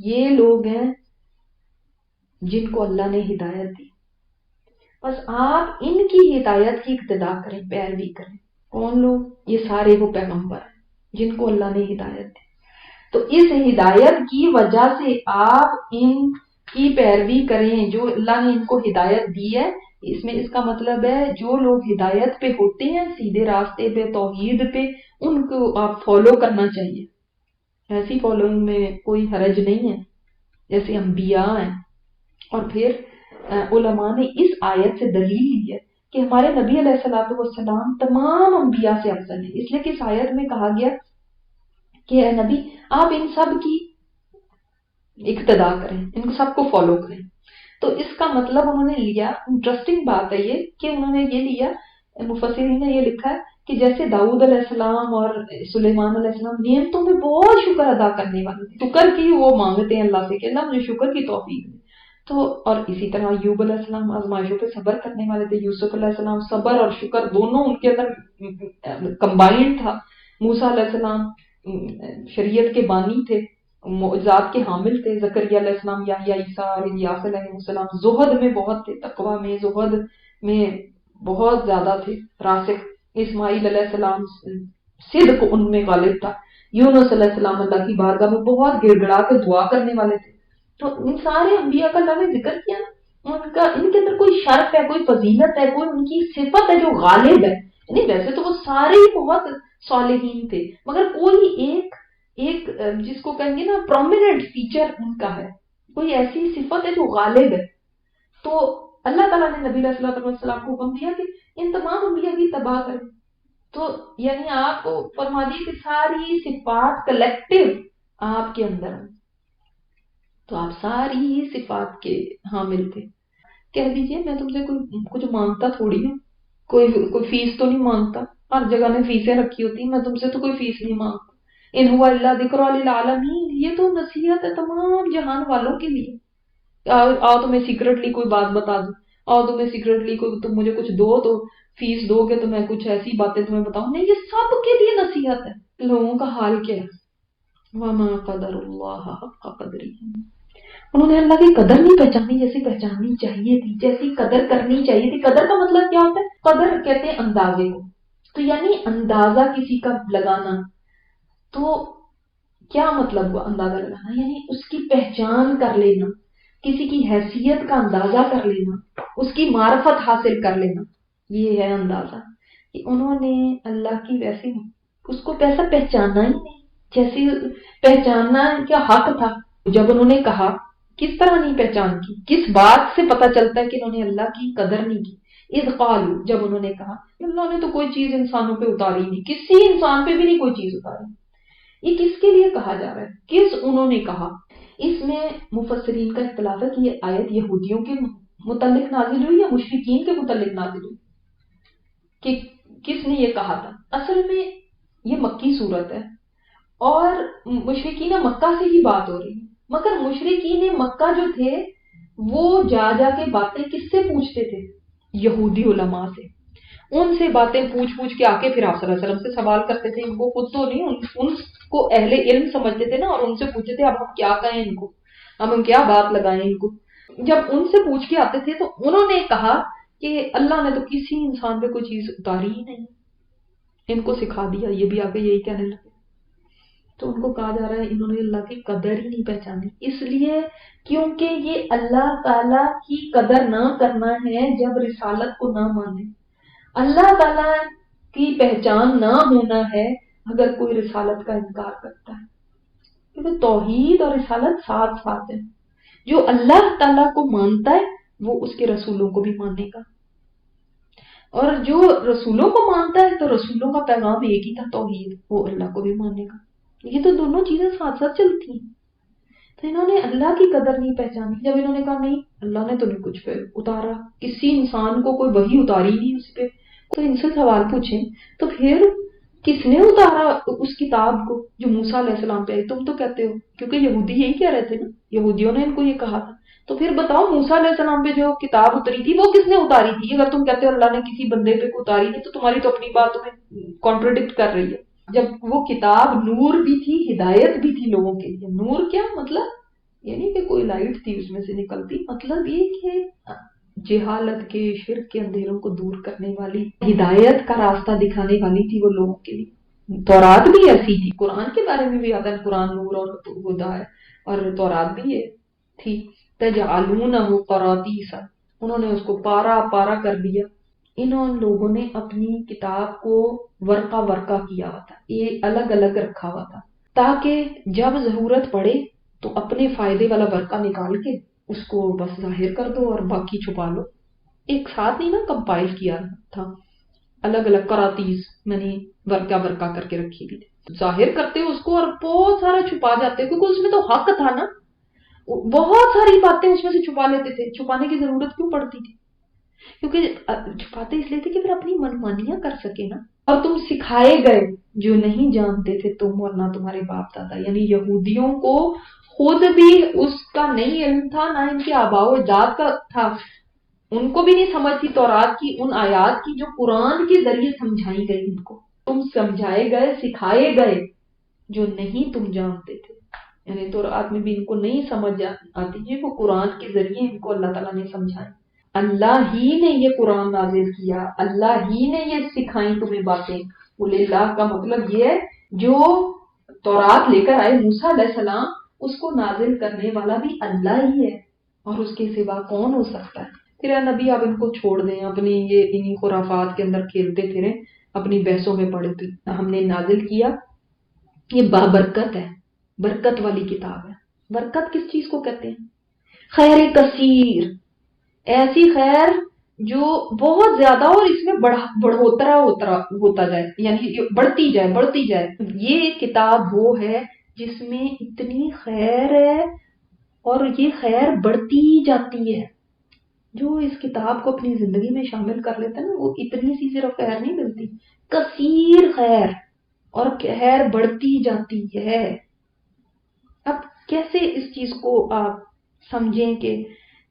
یہ لوگ ہیں جن کو اللہ نے ہدایت دی، بس آپ ان کی ہدایت کی اقتداء کریں، پیروی کریں۔ کون لوگ؟ یہ سارے وہ پیغمبر ہیں جن کو اللہ نے ہدایت دی۔ تو اس ہدایت کی وجہ سے آپ ان کی پیروی کریں جو اللہ نے ان کو ہدایت دی ہے۔ اس کا مطلب ہے جو لوگ ہدایت پہ ہوتے ہیں، سیدھے راستے پہ، توحید پہ، ان کو آپ فالو کرنا چاہیے۔ ایسی فالوئنگ میں کوئی حرج نہیں ہے، جیسے انبیاء ہیں۔ اور پھر علماء نے اس آیت سے دلیل لی ہے کہ ہمارے نبی علیہ الصلوۃ والسلام تمام انبیاء سے افضل ہیں، اس لیے کہ اس آیت میں کہا گیا کہ اے نبی آپ ان سب کی اقتداء کریں، ان سب کو فالو کریں۔ تو اس کا مطلب انہوں نے لیا، انٹرسٹنگ بات ہے یہ کہ انہوں نے یہ لیا، مفسرین نے یہ لکھا ہے کہ جیسے داؤد علیہ السلام اور سلیمان علیہ السلام نعمتوں میں بہت شکر ادا کرنے والے تھے، شکر کی وہ مانگتے ہیں اللہ سے کہ اللہ مجھے شکر کی توفیق دے۔ تو اور اسی طرح ایوب علیہ السلام آزمائشوں پہ صبر کرنے والے تھے، یوسف علیہ السلام صبر اور شکر دونوں ان کے اندر کمبائنڈ تھا، موسیٰ علیہ السلام شریعت کے بانی تھے، معجزات کے حامل تھے، زکریا علیہ السلام، یحییٰ، عیسیٰ اور الیاس علیہ السلام زہد میں بہت تھے، تقوی میں، زہد میں بہت زیادہ تھے راسخ، اسماعیل علیہ السلام صدق ان میں غالب تھا، یونس علیہ السلام اللہ کی بارگاہ میں بہت گڑ گڑا کے دعا کرنے والے تھے۔ تو ان سارے انبیاء کا اللہ نے ذکر کیا، ان کے اندر کوئی شرف ہے، کوئی فضیلت ہے، کوئی ان کی صفت ہے جو غالب ہے۔ یعنی ویسے تو وہ سارے ہی بہت صالحین تھے، مگر کوئی ایک جس کو کہیں گے نا پرومیننٹ فیچر ان کا ہے، کوئی ایسی صفت ہے جو غالب ہے۔ تو اللہ تعالیٰ نے نبی علیہ السلام کو حکم دیا کہ ان تمام انبیاء کی اتباع کریں۔ تو یعنی آپ کو فرما دیے کہ ساری صفات کلیکٹیو آپ کے اندر ہیں، تو آپ ساری ہی صفات کے حامل تھے۔ کہہ دیجئے میں تم سے کوئی کچھ مانگتا تھوڑی ہوں، کوئی فیس تو نہیں مانگتا، ہر جگہ نے فیسیں رکھی ہوتی، میں تم سے تو کوئی فیس نہیں مانگتا۔ ان ہوا الا ذکر للعالمین، یہ تو نصیحت ہے تمام جہان والوں کے لیے۔ آؤ تمہیں سیکرٹلی کوئی بات بتا دوں، آؤ تمہیں سیکرٹلی تم مجھے کچھ دو تو فیس دو کہ تمہیں کچھ ایسی باتیں تمہیں بتاؤں، نہیں، یہ سب کے لیے نصیحت ہے۔ لوگوں کا حال کیا ہے؟ وما قدر اللہ حق قدرہ، انہوں نے اللہ کی قدر نہیں پہچانی جیسی پہچاننی چاہیے تھی، جیسی قدر کرنی چاہیے تھی۔ قدر کا مطلب کیا ہوتا ہے؟ قدر کہتے ہیں اندازے کو، تو یعنی اندازہ کسی کا لگانا۔ تو کیا مطلب ہوا اندازہ لگانا؟ یعنی اس کی پہچان کر لینا، کسی کی حیثیت کا اندازہ کر لینا، اس کی معرفت حاصل کر لینا، یہ ہے اندازہ۔ کہ انہوں نے اللہ کی ویسی اس کو ویسا پہچانا ہی نہیں جیسی پہچاننا کیا حق تھا۔ جب انہوں نے کہا، کس طرح نہیں پہچان کی، کس بات سے پتہ چلتا ہے کہ انہوں نے اللہ کی قدر نہیں کی؟ اذ قالوا، جب انہوں نے کہا، اللہ نے تو کوئی چیز انسانوں پہ اتاری نہیں، کسی انسان پہ بھی نہیں کوئی چیز اتاری۔ یہ کس کے لیے کہا جا رہا ہے؟ کس انہوں نے کہا؟ اس میں مفسرین کا اختلاف ہے کہ یہ آیت یہودیوں کے متعلق نازل ہوئی یا مشرکین کے متعلق نازل ہوئی، کہ کس نے یہ کہا تھا۔ اصل میں یہ مکی صورت ہے اور مشرکین مکہ سے ہی بات ہو رہی ہے، مگر مشرکین مکہ جو تھے وہ جا کے باتیں کس سے پوچھتے تھے؟ یہودی علماء سے، ان سے باتیں پوچھ کے آ کے پھر آپ صلی اللہ علیہ وسلم سے سوال کرتے تھے۔ ان کو خود تو نہیں، ان کو اہل علم سمجھتے تھے نا، اور ان سے پوچھتے تھے اب ہم کیا کہیں ان کو، اب ہم کیا بات لگائیں ان کو۔ جب ان سے پوچھ کے آتے تھے تو انہوں نے کہا کہ اللہ نے تو کسی انسان پہ کوئی چیز اتاری ہی نہیں، ان کو سکھا دیا، یہ بھی آگے یہی کہنے لگے۔ تو ان کو کہا جا رہا ہے انہوں نے اللہ کی قدر ہی نہیں پہچانی، اس لیے کیونکہ یہ اللہ تعالیٰ کی قدر نہ کرنا ہے جب رسالت کو نہ مانے، اللہ تعالیٰ کی پہچان نہ ہونا ہے اگر کوئی رسالت کا انکار کرتا ہے، کیونکہ توحید اور رسالت ساتھ ساتھ ہے۔ جو اللہ تعالیٰ کو مانتا ہے وہ اس کے رسولوں کو بھی مانے گا، اور جو رسولوں کو مانتا ہے تو رسولوں کا پیغام ایک ہی تھا، توحید، وہ اللہ کو بھی مانے گا۔ یہ تو دونوں چیزیں ساتھ ساتھ چلتی ہیں۔ تو انہوں نے اللہ کی قدر نہیں پہچانی جب انہوں نے کہا نہیں اللہ نے تو نہیں کچھ پہ اتارا، کسی انسان کو کوئی وحی اتاری نہیں اس پہ۔ تو ان سے سوال پوچھیں تو پھر کس نے اتارا اس کتاب کو جو موسیٰ علیہ السلام پہ آئی؟ تم تو کہتے ہو، کیونکہ یہودی یہی کہہ رہے تھے نا، یہودیوں نے ان کو یہ کہا تھا، تو پھر بتاؤ موسیٰ علیہ السلام پہ جو کتاب اتری تھی وہ کس نے اتاری تھی؟ اگر تم کہتے ہو اللہ نے کسی بندے پہ کوئی اتاری نہیں تو تمہاری تو اپنی بات تمہیں کانٹرڈکٹ کر رہی ہے۔ جب وہ کتاب نور بھی تھی، ہدایت بھی تھی لوگوں کے لیے۔ نور کیا مطلب؟ کوئی لائٹ تھی اس میں سے نکلتی. مطلب یہ کہ جہالت کے شرک کے اندھیروں کو دور کرنے والی ہدایت کا راستہ دکھانے والی تھی وہ لوگوں کے لیے. تورات بھی ایسی تھی, قرآن کے بارے میں بھی آتا ہے قرآن نور اور ہدا ہے, اور تورات بھی یہ تھی. تجعلونہ قراطیسا, انہوں نے اس کو پارا پارا کر دیا. انہوں لوگوں نے اپنی کتاب کو ورقہ ورقہ کیا ہوا تھا, یہ الگ الگ رکھا ہوا تھا تاکہ جب ضرورت پڑے تو اپنے فائدے والا ورقہ نکال کے اس کو بس ظاہر کر دو اور باقی چھپا لو. ایک ساتھ نہیں نا کمپائل کیا تھا, الگ الگ کراتیز میں نے ورقہ ورقہ کر کے رکھی تھی. ظاہر کرتے اس کو اور بہت سارا چھپا جاتے کیونکہ اس میں تو حق تھا نا, بہت ساری باتیں اس میں سے چھپا لیتے تھے. چھپانے کی ضرورت کیوں پڑتی تھی؟ کیونکہ چھپاتے اس لیے تھے کہ پھر اپنی منمانیاں کر سکے نا. اور تم سکھائے گئے جو نہیں جانتے تھے تم اور نہ تمہارے باپ دادا, یعنی یہودیوں کو خود بھی اس کا نہیں علم تھا, نہ ان کے آباء و اجداد کا تھا. ان کو بھی نہیں سمجھ تھی تورات کی ان آیات کی جو قرآن کے ذریعے سمجھائی گئی. ان کو تم سمجھائے گئے, سکھائے گئے جو نہیں تم جانتے تھے. یعنی تورات میں بھی ان کو نہیں سمجھ آتی ہے, وہ قرآن کے ذریعے ان کو اللہ تعالیٰ نے سمجھائی. اللہ ہی نے یہ قرآن نازل کیا, اللہ ہی نے یہ سکھائیں تمہیں باتیں. قل اللہ کا مطلب یہ ہے جو تورات لے کر آئے موسیٰ علیہ السلام, اس کو نازل کرنے والا بھی اللہ ہی ہے, اور اس کے سوا کون ہو سکتا ہے. پھر اے نبی آپ ان کو چھوڑ دیں, اپنی یہ انہی خرافات کے اندر کھیلتے پھریں, اپنی بحثوں میں پڑے تھے. ہم نے نازل کیا, یہ بابرکت ہے, برکت والی کتاب ہے. برکت کس چیز کو کہتے ہیں؟ خیر کثیر, ایسی خیر جو بہت زیادہ اور اس میں بڑھوترا ہوتا جائے, یعنی بڑھتی جائے بڑھتی جائے. یہ کتاب وہ ہے جس میں اتنی خیر ہے اور یہ خیر بڑھتی جاتی ہے. جو اس کتاب کو اپنی زندگی میں شامل کر لیتا ہے نا, وہ اتنی سی صرف خیر نہیں ملتی, کثیر خیر, اور خیر بڑھتی جاتی ہے. اب کیسے اس چیز کو آپ سمجھیں کہ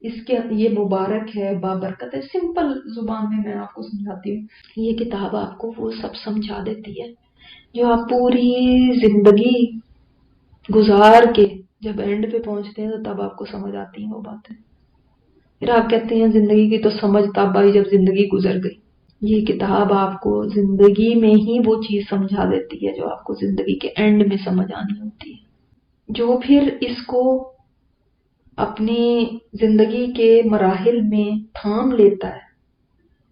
اس کے یہ مبارک ہے, بابرکت ہے؟ سمپل زبان میں آپ کو سمجھاتی ہوں. یہ کتاب آپ کو وہ سب سمجھا دیتی ہے جو آپ پوری زندگی گزار کے جب اینڈ پہ پہنچتے ہیں تو تب آپ کو سمجھ آتی ہیں وہ باتیں. پھر آپ کہتے ہیں زندگی کی تو سمجھ تب آئی جب زندگی گزر گئی. یہ کتاب آپ کو زندگی میں ہی وہ چیز سمجھا دیتی ہے جو آپ کو زندگی کے اینڈ میں سمجھ آنی ہوتی ہے. جو پھر اس کو اپنی زندگی کے مراحل میں تھام لیتا ہے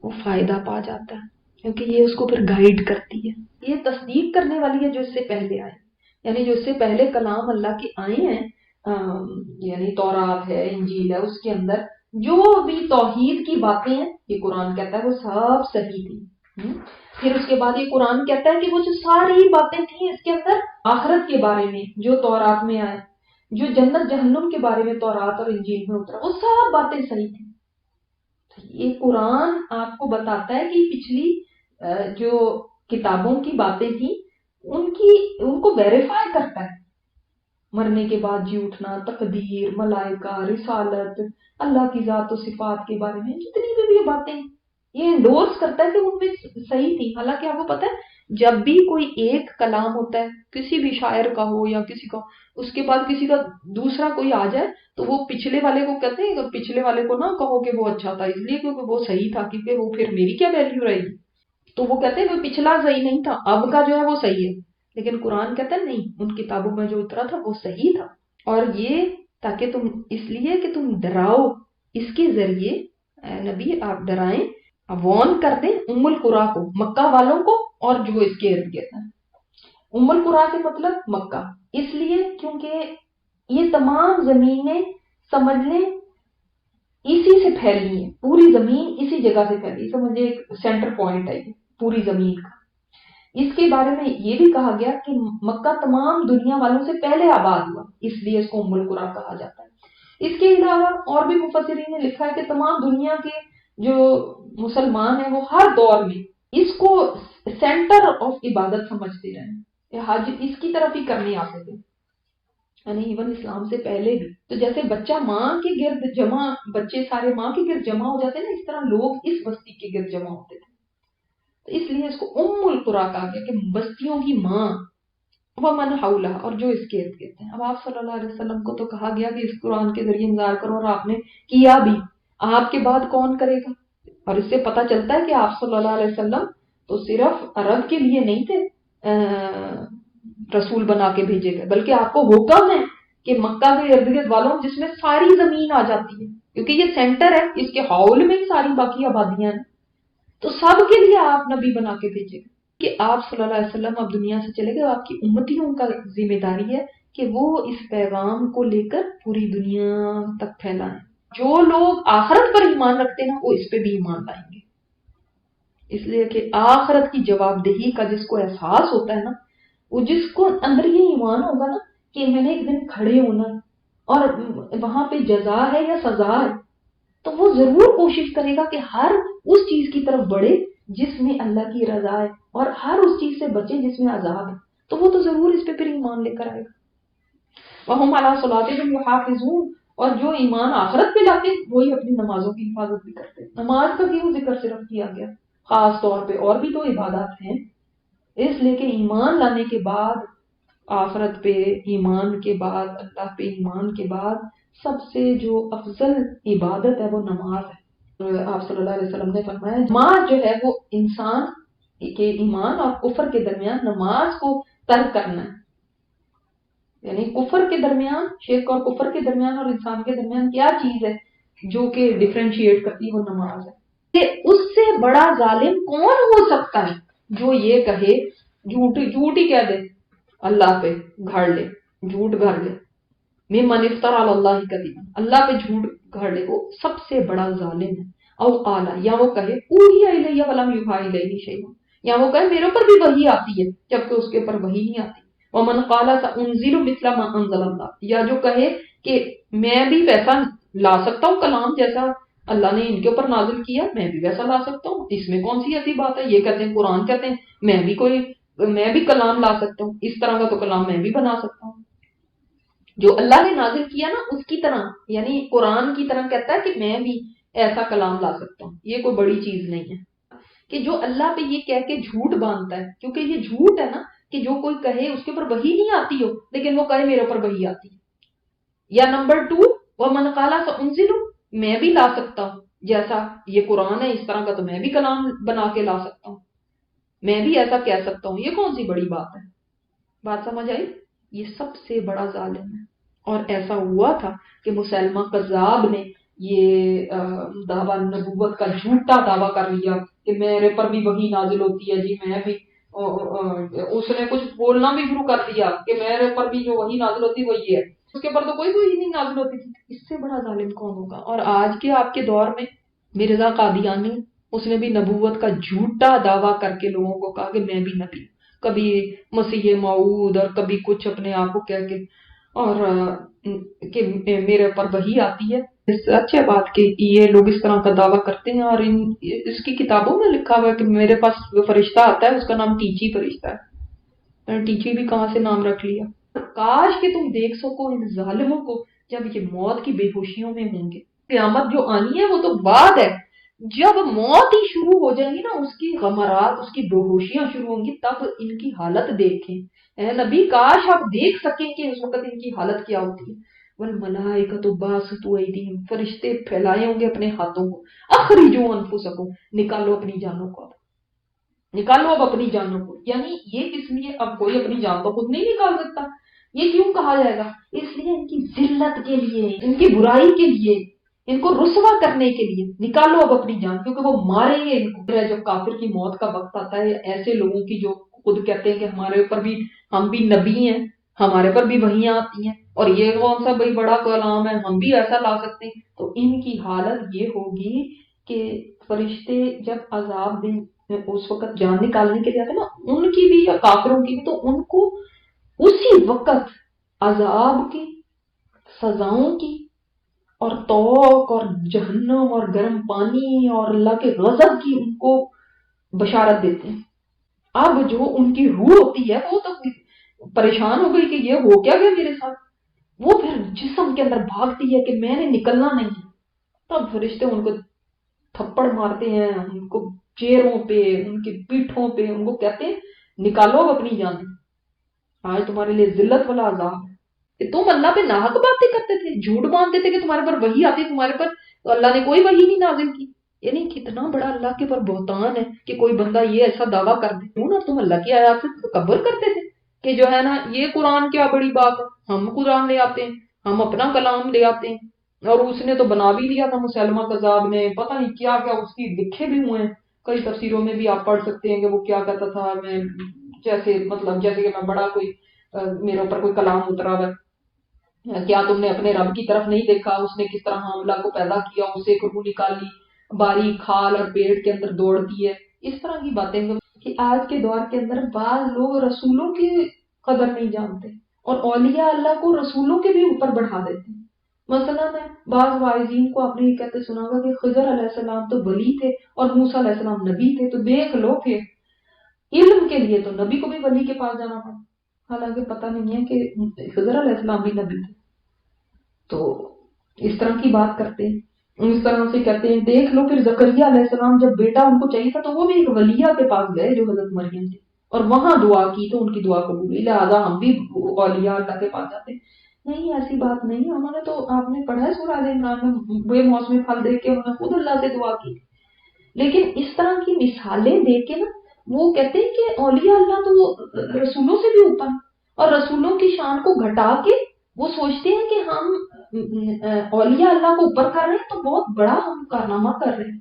وہ فائدہ پا جاتا ہے, کیونکہ یہ اس کو پھر گائیڈ کرتی ہے. یہ تصدیق کرنے والی ہے جو اس سے پہلے آئے, یعنی جو اس سے پہلے کلام اللہ کے آئے ہیں, یعنی تورات ہے, انجیل ہے, اس کے اندر جو بھی توحید کی باتیں ہیں یہ قرآن کہتا ہے وہ سب صحیح تھی. پھر اس کے بعد یہ قرآن کہتا ہے کہ وہ جو ساری باتیں تھیں اس کے اندر آخرت کے بارے میں جو تورات میں آئے, جو جنت جہنم کے بارے میں تورات اور انجیل میں اترا, وہ سب باتیں صحیح تھیں. یہ قرآن آپ کو بتاتا ہے کہ پچھلی جو کتابوں کی باتیں تھیں ان کو ویریفائی کرتا ہے. مرنے کے بعد جی اٹھنا, تقدیر, ملائکہ, رسالت, اللہ کی ذات و صفات کے بارے میں جتنی بھی باتیں یہ انڈورس کرتا ہے کہ ان میں صحیح تھی. حالانکہ آپ کو پتہ ہے جب بھی کوئی ایک کلام ہوتا ہے کسی بھی شاعر کا ہو یا کسی کا, اس کے بعد کسی کا دوسرا کوئی آ جائے تو وہ پچھلے والے کو کہتے ہیں کہ پچھلے والے کو نہ کہو کہ وہ اچھا تھا اس لیے کیونکہ وہ صحیح تھا, کیونکہ وہ پھر میری کیا ویلیو رہے گی. تو وہ کہتے ہیں کہ پچھلا صحیح نہیں تھا, اب کا جو ہے وہ صحیح ہے. لیکن قرآن کہتا ہے نہیں, ان کتابوں میں جو اترا تھا وہ صحیح تھا. اور یہ تاکہ تم اس لیے کہ تم ڈراؤ, اس کے ذریعے اے نبی آپ ڈرائیں, وارن کر دیں ام القریٰ کو, مکہ والوں کو, اور جو اس کے ارد گرد ہیں. ام القریٰ کے مطلب مکہ, اس لیے کیونکہ یہ تمام زمینیں سمجھ لیں اسی سے پھیلی ہیں, پوری زمین اسی جگہ سے پھیلی, سمجھے ایک سینٹر پوائنٹ ہے یہ پوری زمین کا. اس کے بارے میں یہ بھی کہا گیا کہ مکہ تمام دنیا والوں سے پہلے آباد ہوا, اس لیے اس کو ام القریٰ کہا جاتا ہے. اس کے علاوہ اور بھی مفسرین نے لکھا ہے کہ تمام دنیا کے جو مسلمان ہیں وہ ہر دور میں اس کو سینٹر آف عبادت سمجھتے رہے, حج اس کی طرف ہی کرنے آتے تھے, یعنی ایون اسلام سے پہلے بھی. تو جیسے بچہ ماں کے گرد جمع, بچے سارے ماں کے گرد جمع ہو جاتے ہیں نا, اس طرح لوگ اس بستی کے گرد جمع ہوتے تھے. تو اس لیے اس کو ام القریٰ کہا گیا کہ بستیوں کی ماں. ومن حولہ، اور جو اس کے ارد گرد ہیں۔ اب آپ صلی اللہ علیہ وسلم کو تو کہا گیا کہ اس قرآن کے ذریعے انذار کرو، اور آپ نے کیا بھی، آپ کے بعد کون کرے گا؟ اور اس سے پتہ چلتا ہے کہ آپ صلی اللہ علیہ وسلم تو صرف عرب کے لیے نہیں تھے رسول بنا کے بھیجے گئے، بلکہ آپ کو حکم ہے کہ مکہ کے ارد گرد والوں، جس میں ساری زمین آ جاتی ہے، کیونکہ یہ سینٹر ہے، اس کے حول میں ہی ساری باقی آبادیاں ہیں، تو سب کے لیے آپ نبی بنا کے بھیجے گئے کہ آپ صلی اللہ علیہ وسلم اب دنیا سے چلے گئے، آپ کی امتیوں کا ذمہ داری ہے کہ وہ اس پیغام کو لے کر پوری دنیا تک پھیلائیں۔ جو لوگ آخرت پر ایمان رکھتے ہیں وہ اس پہ بھی ایمان لائیں گے، اس لیے کہ آخرت کی جواب دہی کا جس کو احساس ہوتا ہے نا، وہ جس کو اندر یہ ایمان ہوگا نا کہ میں نے ایک دن کھڑے ہونا اور وہاں پہ جزا ہے یا سزا ہے، تو وہ ضرور کوشش کرے گا کہ ہر اس چیز کی طرف بڑھے جس میں اللہ کی رضا ہے، اور ہر اس چیز سے بچے جس میں عذاب ہے، تو وہ تو ضرور اس پہ پھر ایمان لے کر آئے گا۔ وَهُمْ عَلَىٰ صَلَاتِهِمْ يُحَافِظُونَ، اور جو ایمان آخرت پہ لاتے ہیں وہی اپنی نمازوں کی حفاظت بھی کرتے ہیں۔ نماز کا کیوں ذکر صرف کیا گیا خاص طور پہ؟ اور بھی تو عبادات ہیں، اس لیے کہ ایمان لانے کے بعد، آخرت پہ ایمان کے بعد، اللہ پہ ایمان کے بعد سب سے جو افضل عبادت ہے وہ نماز ہے۔ آپ صلی اللہ علیہ وسلم نے فرمایا نماز جو ہے وہ انسان کے ایمان اور کفر کے درمیان نماز کو ترک کرنا ہے، یعنی کفر کے درمیان، شرک اور کفر کے درمیان اور انسان کے درمیان کیا چیز ہے جو کہ ڈفرینشیٹ کرتی ہے، وہ نماز ہے۔ کہ اس سے بڑا ظالم کون ہو سکتا ہے جو یہ کہے، جھوٹ ہی کہہ دے، اللہ پہ گھڑ لے، جھوٹ گھڑ لے، ممن افترى علی اللہ کذبا، اللہ پہ جھوٹ گھڑ لے، وہ سب سے بڑا ظالم ہے۔ او قال، یا وہ کہے اوحی الی ولم یوحى الیہ شیء، یا وہ کہے میرے اوپر بھی وحی آتی ہے جبکہ اس کے اوپر وحی نہیں آتی۔ ومن قال سانزل مثل ما انزل اللہ، یا جو کہے کہ میں بھی ویسا لا سکتا ہوں کلام جیسا اللہ نے ان کے اوپر نازل کیا، میں بھی ویسا لا سکتا ہوں، اس میں کون سی ایسی بات ہے؟ یہ کہتے ہیں قرآن کہتے ہیں میں بھی کلام لا سکتا ہوں، اس طرح کا تو کلام میں بھی بنا سکتا ہوں، جو اللہ نے نازل کیا نا اس کی طرح، یعنی قرآن کی طرح کہتا ہے کہ میں بھی ایسا کلام لا سکتا ہوں، یہ کوئی بڑی چیز نہیں ہے۔ کہ جو اللہ پہ یہ کہہ کے جھوٹ باندھتا ہے، کیونکہ یہ جھوٹ ہے نا کہ جو کوئی کہے اس کے اوپر وحی نہیں آتی ہو لیکن وہ کہے میرے اوپر وحی آتی ہے۔ یا نمبر 2، ومن قال سانزل، میں بھی لا سکتا ہوں جیسا یہ قرآن ہے اس طرح کا، تو میں بھی کلام بنا کے لا سکتا ہوں، میں بھی ایسا کہہ سکتا ہوں، یہ کون سی بڑی بات ہے؟ بات سمجھ آئی؟ یہ سب سے بڑا ظالم ہے۔ اور ایسا ہوا تھا کہ مسلمہ کذاب نے یہ دعویٰ نبوت کا جھوٹا دعویٰ کر لیا کہ میرے پر بھی وحی نازل ہوتی ہے، جی میں بھی، اس نے کچھ بولنا بھی شروع کر دیا کہ میرے پر بھی جو وحی نازل ہوتی ہے وہ یہ ہے، اس کے پر تو کوئی وحی نہیں نازل ہوتی تھی۔ اس سے بڑا ظالم کون ہوگا؟ اور آج کے آپ کے دور میں مرزا قادیانی، اس نے بھی نبوت کا جھوٹا دعویٰ کر کے لوگوں کو کہا کہ میں بھی نبی، کبھی مسیح موعود اور کبھی کچھ اپنے آپ کو کہہ کے، اور کہ میرے اوپر وحی آتی ہے۔ اس سے اچھا بات کہ یہ لوگ اس طرح کا دعویٰ کرتے ہیں، اور اس کی کتابوں میں لکھا ہوا ہے کہ میرے پاس جو فرشتہ آتا ہے اس کا نام ٹیچی فرشتہ ہے۔ میں نے ٹیچی بھی کہاں سے نام رکھ لیا۔ کاش کہ تم دیکھ سکو ان ظالموں کو جب یہ موت کی بے ہوشیوں میں ہوں گے۔ قیامت جو آنی ہے وہ تو بعد ہے، جب موت ہی شروع ہو جائے گی نا، اس کی غمرات، اس کی بے ہوشیاں شروع ہوں گی، تب ان کی حالت دیکھیں۔ اے نبی کاش آپ دیکھ سکیں کہ اس وقت ان کی حالت کیا ہوتی ہے۔ والملائکۃ باسطوا ایدیہم، فرشتے پھیلائے ہوں گے اپنے ہاتھوں کو، اخرجوا انفسکم، نکالو اپنی جانوں کو، نکالو اب اپنی جانوں کو۔ یعنی یہ کس لیے؟ اب کوئی اپنی جان تو خود نہیں نکال سکتا، یہ کیوں کہا جائے گا؟ اس لیے ان کی ذلت کے لیے، ان کی برائی کے لیے، ان کو رسوا کرنے کے لیے، نکالو اب اپنی جان، کیونکہ وہ ماریں گے ان کو۔ جب کافر کی موت کا وقت آتا ہے، ایسے لوگوں کی جو خود کہتے ہیں کہ ہمارے اوپر بھی، ہم بھی نبی ہیں، ہمارے پر بھی وحیاں آتی ہیں، اور یہ کون سا بھائی بڑا کلام ہے، ہم بھی ایسا لا سکتے ہیں، تو ان کی حالت یہ ہوگی کہ فرشتے جب عذاب دیں، اس وقت جان نکالنے کے لیے آتے ہیں نا، ان کی بھی یا کافروں کی بھی، تو ان کو اسی وقت عذاب کی، سزاؤں کی، اور توق اور جہنم اور گرم پانی اور اللہ کے غضب کی ان کو بشارت دیتے ہیں۔ اب جو ان کی روح ہوتی ہے وہ تو پریشان ہو گئی کہ یہ ہو کیا گیا میرے ساتھ، وہ پھر جسم کے اندر بھاگتی ہے کہ میں نے نکلنا نہیں ہے۔ تب فرشتے ان کو تھپڑ مارتے ہیں، ان کو چہروں پہ، ان کی پیٹھوں پہ، ان کو کہتے ہیں نکالو اب اپنی جان۔ آج تمہارے لیے ذلت والا عذاب ہے کہ تم اللہ پہ ناحق باتیں کرتے تھے، جھوٹ باندھتے تھے کہ تمہارے پر وحی آتی، تمہارے پر تو اللہ نے کوئی وحی نہیں نازل کی۔ یعنی کتنا بڑا اللہ کے پر بہتان ہے کہ کوئی بندہ یہ ایسا دعویٰ کر دے کیوں نا، تم اللہ کی آیات سے تکبر کرتے تھے کہ جو ہے نا یہ قرآن کیا بڑی بات ہے، ہم قرآن لے آتے ہیں، ہم اپنا کلام لے آتے ہیں۔ اور اس نے تو بنا بھی لیا تھا مسلمہ کذاب نے، پتہ نہیں کیا کیا اس کی لکھے بھی ہوئے ہیں، کئی تفسیروں میں بھی آپ پڑھ سکتے ہیں کہ وہ کیا کہتا تھا، میں جیسے مطلب جیسے کہ میں بڑا کوئی میرے اوپر کوئی کلام اترا ہوا ہے، کیا تم نے اپنے رب کی طرف نہیں دیکھا، اس نے کس طرح حاملہ کو پیدا کیا، اسے ایک روح نکالی، باریک کھال اور پیٹ کے اندر دوڑتی ہے، اس طرح کی باتیں کہ آج کے دور کے اندر بعض لوگ رسولوں کی قدر نہیں جانتے اور اولیاء اللہ کو رسولوں کے بھی اوپر بڑھا دیتے ہیں۔ مثلا میں بعض واعظین کو آپ نے یہ کہتے سنا ہوگا کہ خضر علیہ السلام تو ولی تھے اور موسیٰ علیہ السلام نبی تھے، تو دیکھ لو کہ علم کے لیے تو نبی کو بھی ولی کے پاس جانا پڑا، حالانکہ پتہ نہیں ہے کہ خضر علیہ السلام بھی نبی تھے۔ تو اس طرح کی بات کرتے ہیں، اس طرح سے کہتے ہیں دیکھ لو پھر زکریا علیہ السلام جب بیٹا ان کو چاہیے تھا تو وہ بھی ایک ولیہ کے پاس گئے جو حضرت مریم تھی، اور وہاں دعا کی تو ان کی دعا قبول ہوئی، لہٰذا ہم بھی اولیاء اللہ کے پاس جاتے ہیں۔ نہیں، ایسی بات نہیں، انہوں نے تو آپ نے پڑھا ہے سورہ آل عمران میں بے موسمی پھل دیکھ کے انہوں نے خود اللہ سے دعا کی، لیکن اس طرح کی مثالیں دے کے نا وہ کہتے ہیں کہ اولیاء اللہ تو رسولوں سے بھی اوپر، اور رسولوں کی شان کو گھٹا کے وہ سوچتے ہیں کہ ہم اولیاء اللہ کو اوپر کر رہے ہیں تو بہت بڑا ہم کارنامہ کر رہے ہیں،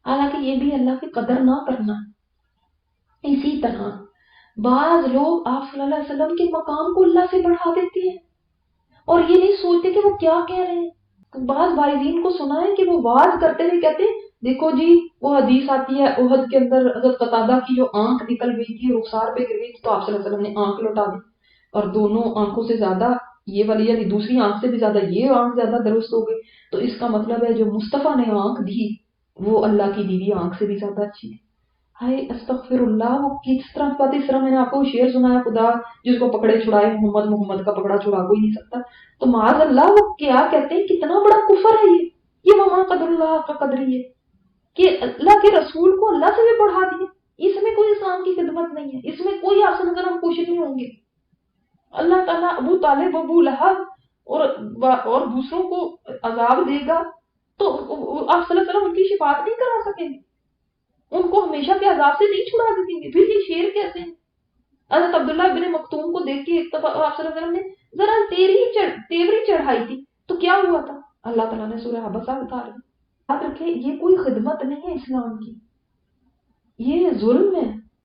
حالانکہ یہ بھی اللہ کی قدر نہ کرنا ہے۔ اسی طرح بعض لوگ آپ صلی اللہ علیہ وسلم کے مقام کو اللہ سے بڑھا دیتے ہیں اور یہ نہیں سوچتے کہ وہ کیا کہہ رہے ہیں۔ بعض واعظین کو سنا ہے کہ وہ واعظ کرتے ہوئے کہتے ہیں دیکھو جی وہ حدیث آتی ہے احد کے اندر حضرت قتادہ کی جو آنکھ نکل گئی تھی رخسار پہ گر گئی تھی تو آپ صلی اللہ علیہ وسلم نے آنکھ لوٹا دی، اور دونوں آنکھوں سے زیادہ یہ والی یعنی دوسری آنکھ سے بھی زیادہ یہ آنکھ زیادہ درست ہو گئی، تو اس کا مطلب ہے جو مصطفیٰ نے آنکھ دی وہ اللہ کی دیوی آنکھ سے بھی زیادہ اچھی ہے۔ ہائے استغفر اللہ، وہ کس طرح کی بات ہے۔ اس طرح میں نے آپ کو شعر سنایا، خدا جس کو پکڑے چھڑائے محمد، محمد کا پکڑا چھڑا کوئی نہیں سکتا، تو معاذ اللہ وہ کیا کہتے ہیں، کتنا بڑا کفر ہے یہ وما قدر اللہ کا قدری ہے کہ اللہ کے رسول کو اللہ سے بھی بڑھا دیے، اس میں کوئی اسلام کی خدمت نہیں ہے، اس میں کوئی آپ سے نظر ہم خوش نہیں ہوں گے۔ اللہ تعالیٰ ابو طالب، ابو لہب اور دوسروں کو عذاب دے گا تو آپ صلی اللہ علیہ وسلم ان کی شفاعت نہیں کرا سکیں گے، ان کو ہمیشہ کے عذاب سے نہیں چھڑا سکیں گے، پھر یہ شعر کیسے ہیں؟ حضرت عبداللہ بن مکتوم کو دیکھ کے ایک دفعہ آپ صلی اللہ علیہ وسلم نے ذرا تیوری چڑھائی تھی تو کیا ہوا تھا، اللہ تعالیٰ نے سورہ حبشہ اتار دی۔ یاد رکھیں یہ کوئی خدمت نہیں ہے اسلام کی، یہ ظلم ہے۔